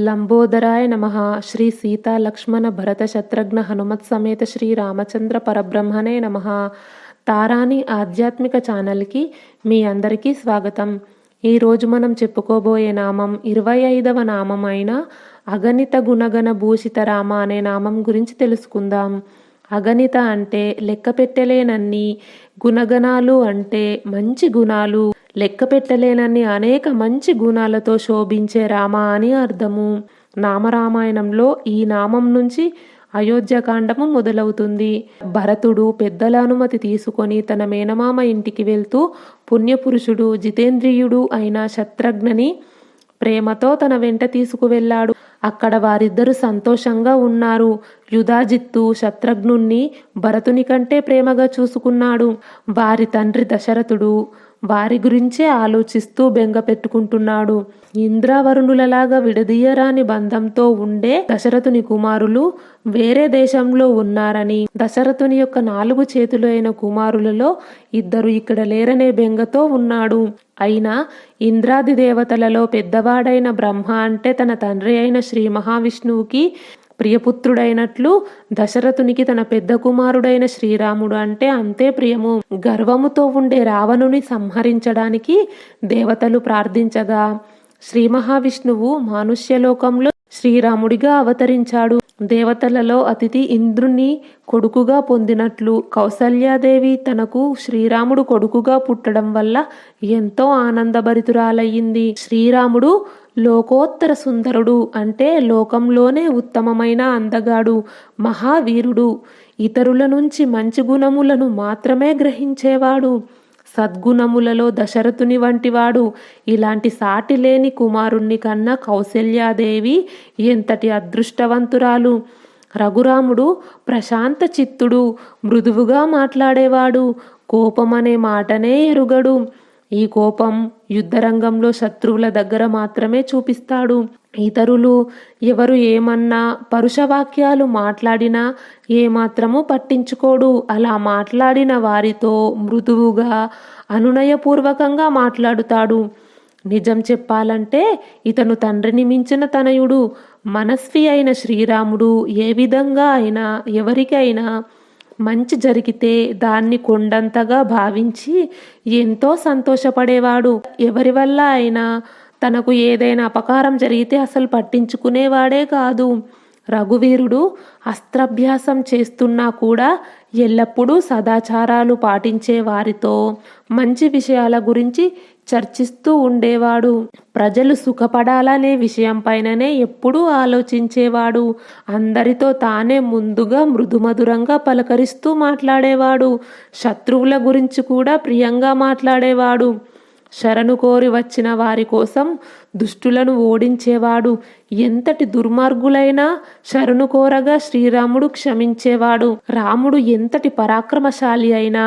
లంబోదరాయ నమః. శ్రీ సీతా లక్ష్మణ భరత శత్రుఘ్న హనుమత్ సమేత శ్రీ రామచంద్ర పరబ్రహ్మణే నమః. తారాని ఆధ్యాత్మిక ఛానల్కి మీ అందరికీ స్వాగతం. ఈరోజు మనం చెప్పుకోబోయే నామం 25వ నామం అయిన అగణిత గుణగణ భూషిత రామ అనే నామం గురించి తెలుసుకుందాం. అగణిత అంటే లెక్క పెట్టలేనన్ని, గుణగణాలు అంటే మంచి గుణాలు, లెక్క పెట్టలేనన్ని అనేక మంచి గుణాలతో శోభించే రామ అని అర్థము. నామరామాయణంలో ఈ నామం నుంచి అయోధ్యకాండము మొదలవుతుంది. భరతుడు పెద్దల అనుమతి తీసుకొని తన మేనమామ ఇంటికి వెళ్తూ పుణ్యపురుషుడు జితేంద్రియుడు అయిన శత్రుఘ్నని ప్రేమతో తన వెంట తీసుకువెళ్ళాడు. అక్కడ వారిద్దరూ సంతోషంగా ఉన్నారు. యుధాజిత్తు శత్రుఘ్నుణ్ణి భరతుని కంటే ప్రేమగా చూసుకున్నాడు. వారి తండ్రి దశరథుడు వారి గురించే ఆలోచిస్తూ బెంగ పెట్టుకుంటున్నాడు. ఇంద్రవరుణులలాగా విడదీయరాని బంధంతో ఉండే దశరథుని కుమారులు వేరే దేశంలో ఉన్నారని, దశరథుని యొక్క 4 చేతులు అయిన కుమారులలో 2 ఇక్కడ లేరనే బెంగతో ఉన్నాడు. అయినా ఇంద్రాది దేవతలలో పెద్దవాడైన బ్రహ్మ అంటే తన తండ్రి అయిన శ్రీ మహావిష్ణువుకి ప్రియపుత్రుడైనట్లు దశరథునికి తన పెద్ద కుమారుడైన శ్రీరాముడు అంటే అంతే ప్రియము. గర్వముతో ఉండే రావణుని సంహరించడానికి దేవతలు ప్రార్థించగా శ్రీ మహావిష్ణువు మానుష్యలోకంలో శ్రీరాముడిగా అవతరించాడు. దేవతలలో అతిథి ఇంద్రుని కొడుకుగా పొందినట్లు కౌసల్యాదేవి తనకు శ్రీరాముడు కొడుకుగా పుట్టడం వల్ల ఎంతో ఆనందభరితురాలయ్యింది. శ్రీరాముడు లోకోత్తర సుందరుడు అంటే లోకంలోనే ఉత్తమమైన అందగాడు, మహావీరుడు. ఇతరుల నుంచి మంచి గుణములను మాత్రమే గ్రహించేవాడు. సద్గుణములలో దశరథుని వంటివాడు. ఇలాంటి సాటి లేని కుమారుణ్ణి కన్నా కౌసల్యాదేవి ఎంతటి అదృష్టవంతురాలు. రఘురాముడు ప్రశాంత చిత్తుడు, మృదువుగా మాట్లాడేవాడు, కోపం అనే మాటనే ఎరుగడు. ఈ కోపం యుద్ధరంగంలో శత్రువుల దగ్గర మాత్రమే చూపిస్తాడు. ఇతరులు ఎవరు ఏమన్నా పరుషవాక్యాలు మాట్లాడినా ఏమాత్రము పట్టించుకోడు. అలా మాట్లాడిన వారితో మృదువుగా అనునయపూర్వకంగా మాట్లాడుతాడు. నిజం చెప్పాలంటే ఇతను తండ్రిని మించిన తనయుడు. మనస్వి అయిన శ్రీరాముడు ఏ విధంగా అయినా ఎవరికైనా మంచి జరిగితే దాన్ని కొండంతగా భావించి ఎంతో సంతోషపడేవాడు. ఎవరి వల్ల అయినా తనకు ఏదైనా అపకారం జరిగితే అసలు పట్టించుకునేవాడే కాదు. రఘువీరుడు అస్త్రాభ్యాసం చేస్తున్నా కూడా ఎల్లప్పుడూ సదాచారాలు పాటించే వారితో మంచి విషయాల గురించి చర్చిస్తూ ఉండేవాడు. ప్రజలు సుఖపడాలనే విషయం పైననే ఎప్పుడూ ఆలోచించేవాడు. అందరితో తానే ముందుగా మృదుమధురంగా పలకరిస్తూ మాట్లాడేవాడు. శత్రువుల గురించి కూడా ప్రియంగా మాట్లాడేవాడు. శరణు కోరి వచ్చిన వారి కోసం దుష్టులను ఓడించేవాడు. ఎంతటి దుర్మార్గులైనా శరణు కోరగా శ్రీరాముడు క్షమించేవాడు. రాముడు ఎంతటి పరాక్రమశాలి అయినా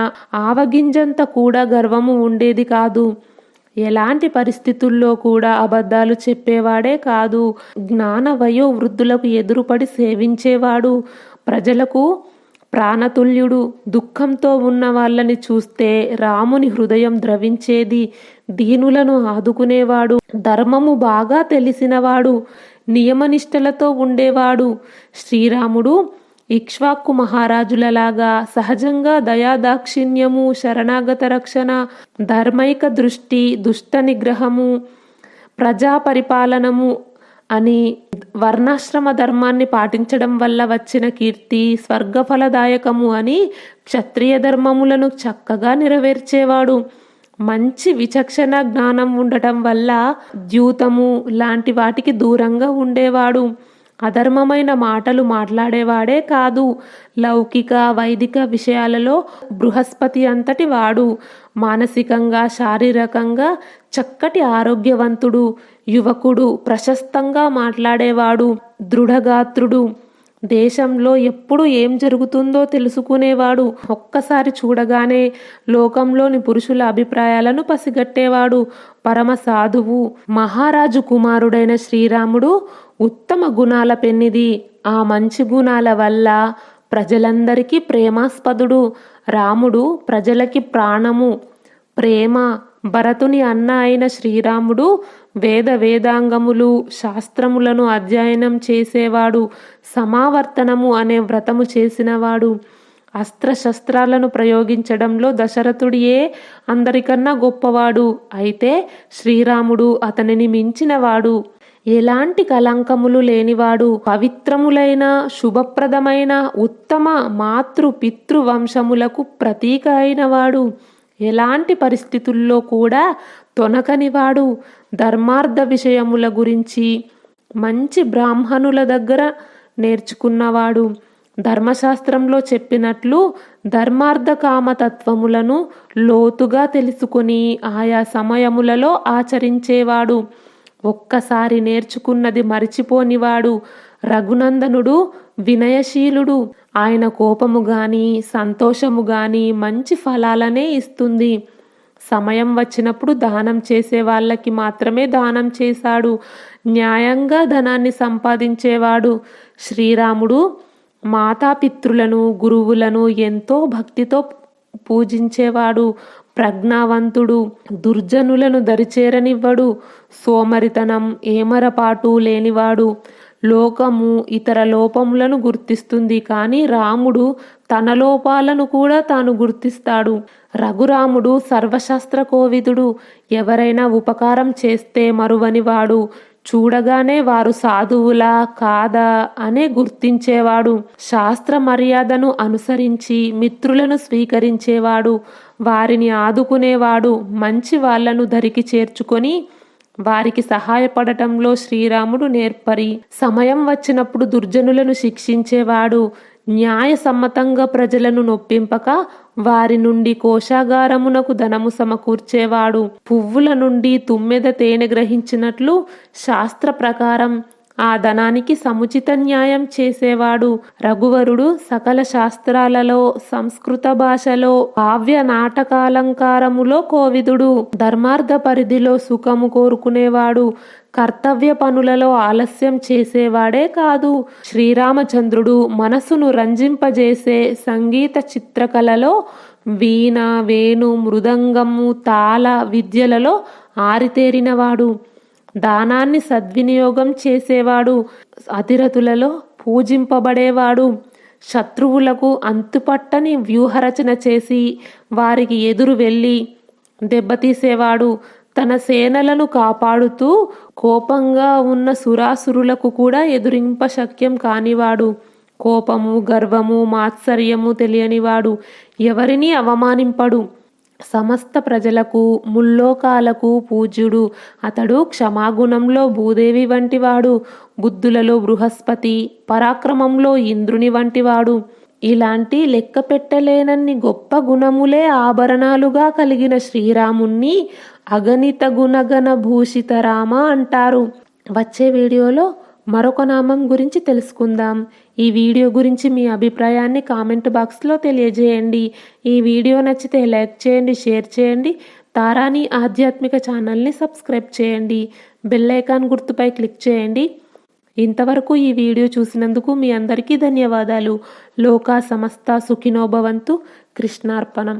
ఆవగింజంత కూడా గర్వము ఉండేది కాదు. ఎలాంటి పరిస్థితుల్లో కూడా అబద్ధాలు చెప్పేవాడే కాదు. జ్ఞాన వయో వృద్ధులకు ఎదురుపడి సేవించేవాడు. ప్రజలకు ప్రాణతుల్యుడు. దుఃఖంతో ఉన్న వాళ్ళని చూస్తే రాముని హృదయం ద్రవించేది. దీనులను ఆదుకునేవాడు. ధర్మము బాగా తెలిసినవాడు. నియమనిష్టలతో ఉండేవాడు. శ్రీరాముడు ఇక్ష్వాకు మహారాజులలాగా సహజంగా దయాదాక్షిణ్యము, శరణాగత రక్షణ, ధర్మైక దృష్టి, దుష్ట నిగ్రహము, ప్రజా పరిపాలనము అని వర్ణాశ్రమ ధర్మాన్ని పాటించడం వల్ల వచ్చిన కీర్తి స్వర్గఫలదాయకము అని క్షత్రియ ధర్మములను చక్కగా నెరవేర్చేవాడు. మంచి విచక్షణ జ్ఞానం ఉండటం వల్ల ద్యూతము లాంటి వాటికి దూరంగా ఉండేవాడు. అధర్మమైన మాటలు మాట్లాడేవాడే కాదు. లౌకిక వైదిక విషయాలలో బృహస్పతి అంతటి వాడు. మానసికంగా శారీరకంగా చక్కటి ఆరోగ్యవంతుడు, యువకుడు, ప్రశస్తంగా మాట్లాడేవాడు, దృఢగాత్రుడు. దేశంలో ఎప్పుడు ఏం జరుగుతుందో తెలుసుకునేవాడు. ఒక్కసారి చూడగానే లోకంలోని పురుషుల అభిప్రాయాలను పసిగట్టేవాడు. పరమ సాధువు. మహారాజు కుమారుడైన శ్రీరాముడు ఉత్తమ గుణాల పెన్నిది. ఆ మంచి గుణాల వల్ల ప్రజలందరికీ ప్రేమాస్పదుడు. రాముడు ప్రజలకి ప్రాణము, ప్రేమ. భరతుని అన్న అయిన శ్రీరాముడు వేదాంగములు శాస్త్రములను అధ్యయనం చేసేవాడు, సమావర్తనము అనే వ్రతము చేసినవాడు, అస్త్రశస్త్రాలను ప్రయోగించడంలో దశరథుడియే అందరికన్నా గొప్పవాడు. అయితే శ్రీరాముడు అతనిని మించినవాడు. ఎలాంటి కలంకములు లేనివాడు, పవిత్రములైన శుభప్రదమైన ఉత్తమ మాతృ పితృ వంశములకు ప్రతీక అయినవాడు. ఎలాంటి పరిస్థితుల్లో కూడా తొనకనివాడు. ధర్మార్థ విషయముల గురించి మంచి బ్రాహ్మణుల దగ్గర నేర్చుకున్నవాడు. ధర్మశాస్త్రంలో చెప్పినట్లు ధర్మార్థ కామతత్వములను లోతుగా తెలుసుకొని ఆయా సమయములలో ఆచరించేవాడు. ఒక్కసారి నేర్చుకున్నది మరిచిపోనివాడు. రఘునందనుడు వినయశీలుడు. ఆయన కోపము గాని సంతోషము గాని మంచి ఫలాలనే ఇస్తుంది. సమయం వచ్చినప్పుడు దానం చేసే వాళ్ళకి మాత్రమే దానం చేశాడు. న్యాయంగా ధనాన్ని సంపాదించేవాడు. శ్రీరాముడు మాతాపితృలను గురువులను ఎంతో భక్తితో పూజించేవాడు. ప్రజ్ఞావంతుడు. దుర్జనులను దరిచేరనివ్వడు. సోమరితనం ఏమరపాటు లేనివాడు. లోకము ఇతర లోపములను గుర్తిస్తుంది, కానీ రాముడు తన లోపాలను కూడా తాను గుర్తిస్తాడు. రఘురాముడు సర్వశాస్త్ర కోవిదుడు. ఎవరైనా ఉపకారం చేస్తే మరువనివాడు. చూడగానే వారు సాధువులా కాదా అనే గుర్తించేవాడు. శాస్త్ర మర్యాదను అనుసరించి మిత్రులను స్వీకరించేవాడు. వారిని ఆదుకునేవాడు. మంచి వాళ్లను దరికి చేర్చుకొని వారికి సహాయపడటంలో శ్రీరాముడు నేర్పరి. సమయం వచ్చినప్పుడు దుర్జనులను శిక్షించేవాడు. న్యాయసమ్మతంగా ప్రజలను నొప్పింపక వారి నుండి కోశాగారమునకు ధనము సమకూర్చేవాడు. పువ్వుల నుండి తుమ్మెద తేనె గ్రహించినట్లు శాస్త్ర ప్రకారం ఆ ధనానికి సముచిత న్యాయం చేసేవాడు. రఘువరుడు సకల శాస్త్రాలలో సంస్కృత భాషలో కావ్య నాటకాలంకారములో కోవిదుడు. ధర్మార్థ పరిధిలో సుఖము కోరుకునేవాడు. కర్తవ్య పనులలో ఆలస్యం చేసేవాడే కాదు. శ్రీరామచంద్రుడు మనసును రంజింపజేసే సంగీత చిత్రకళలో వీణ వేణు మృదంగము తాళ విద్యలలో ఆరితేరినవాడు. దానాన్ని సద్వినియోగం చేసేవాడు. అతిరథులలో పూజింపబడేవాడు. శత్రువులకు అంతుపట్టని వ్యూహరచన చేసి వారికి ఎదురు వెళ్ళి దెబ్బతీసేవాడు. తన సేనలను కాపాడుతూ కోపంగా ఉన్న సురాసురులకు కూడా ఎదురింప శక్యం కానివాడు. కోపము గర్వము మాత్సర్యము తెలియనివాడు. ఎవరిని అవమానింపడు. సమస్త ప్రజలకు ముల్లోకాలకు పూజ్యుడు. అతడు క్షమాగుణంలో భూదేవి వంటివాడు. బుద్ధులలో బృహస్పతి, పరాక్రమంలో ఇంద్రుని వంటివాడు. ఇలాంటి లెక్క పెట్టలేనన్ని గొప్ప గుణములే ఆభరణాలుగా కలిగిన శ్రీరాముణ్ణి అగణిత గుణగణ భూషిత రామ అంటారు. వచ్చే వీడియోలో మరొక నామం గురించి తెలుసుకుందాం. ఈ వీడియో గురించి మీ అభిప్రాయాన్ని కామెంట్ బాక్స్లో తెలియజేయండి. ఈ వీడియో నచ్చితే లైక్ చేయండి, షేర్ చేయండి. తారాని ఆధ్యాత్మిక ఛానల్ని సబ్స్క్రైబ్ చేయండి. బెల్ ఐకాన్ గుర్తుపై క్లిక్ చేయండి. ఇంతవరకు ఈ వీడియో చూసినందుకు మీ అందరికీ ధన్యవాదాలు. లోకా సమస్త సుఖినో భవంతు. కృష్ణార్పణం.